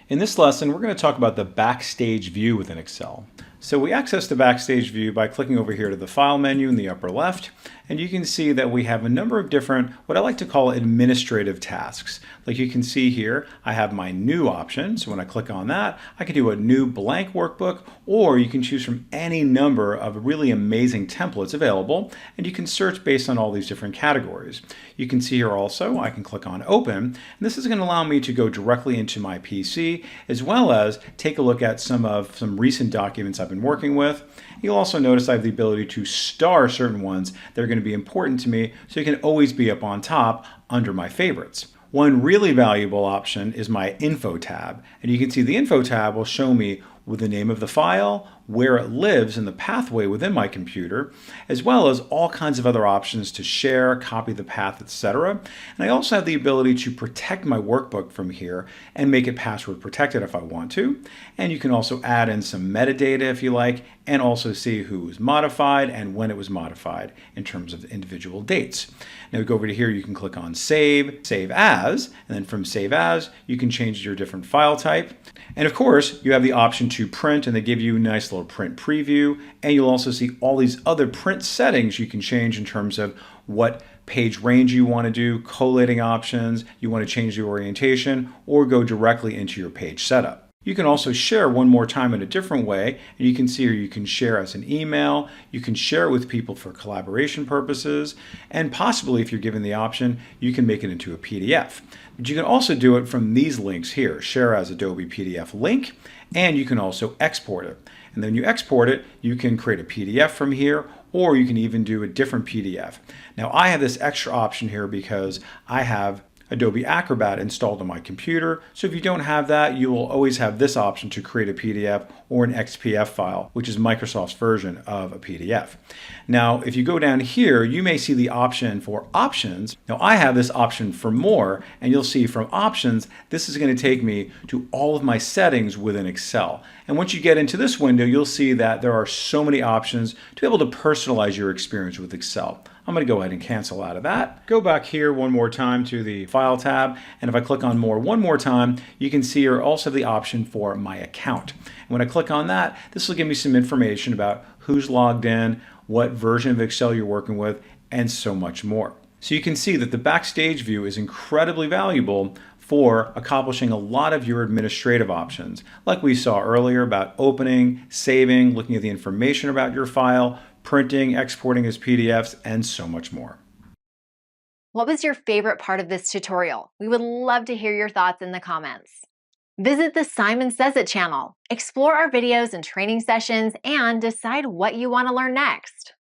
In this lesson, we're going to talk about the Backstage View within Excel. So we access the Backstage View by clicking over here to the File menu in the upper left, and you can see that we have a number of different, what I like to call administrative tasks. Like you can see here, I have my New option, so when I click on that, I can do a new blank workbook, or you can choose from any number of really amazing templates available, and you can search based on all these different categories. You can see here also, I can click on Open, and this is going to allow me to go directly into my PC, as well as take a look at some recent documents I've been working with. You'll also notice I have the ability to star certain ones that are going to be important to me, so you can always be up on top under my favorites. One really valuable option is my Info tab, and you can see the Info tab will show me with the name of the file, where it lives in the pathway within my computer, as well as all kinds of other options to share, copy the path, etc. And I also have the ability to protect my workbook from here and make it password protected if I want to. And you can also add in some metadata if you like, and also see who was modified and when it was modified in terms of individual dates. Now we go over to here, you can click on Save, Save As, and then from Save As, you can change your different file type. And of course, you have the option to print, and they give you a nice little print preview, and you'll also see all these other print settings you can change in terms of what page range you want to do, collating options, you want to change the orientation, or go directly into your page setup. You can also share one more time in a different way, and you can see here you can share as an email, you can share it with people for collaboration purposes, and possibly if you're given the option, you can make it into a PDF. But you can also do it from these links here, share as Adobe PDF link, and you can also export it. And then you export it, you can create a PDF from here, or you can even do a different PDF. Now I have this extra option here because I have Adobe Acrobat installed on my computer, so if you don't have that, you will always have this option to create a PDF or an XPF file, which is Microsoft's version of a PDF. Now, if you go down here, you may see the option for options. Now, I have this option for more, and you'll see from options, this is going to take me to all of my settings within Excel. And once you get into this window, you'll see that there are so many options to be able to personalize your experience with Excel. I'm going to go ahead and cancel out of that. Go back here one more time to the File tab, and if I click on More one more time, you can see here also the option for My Account. And when I click on that, this will give me some information about who's logged in, what version of Excel you're working with, and so much more. So you can see that the Backstage View is incredibly valuable for accomplishing a lot of your administrative options, like we saw earlier about opening, saving, looking at the information about your file, printing, exporting as PDFs, and so much more. What was your favorite part of this tutorial? We would love to hear your thoughts in the comments. Visit the Simon Says It channel, explore our videos and training sessions, and decide what you want to learn next.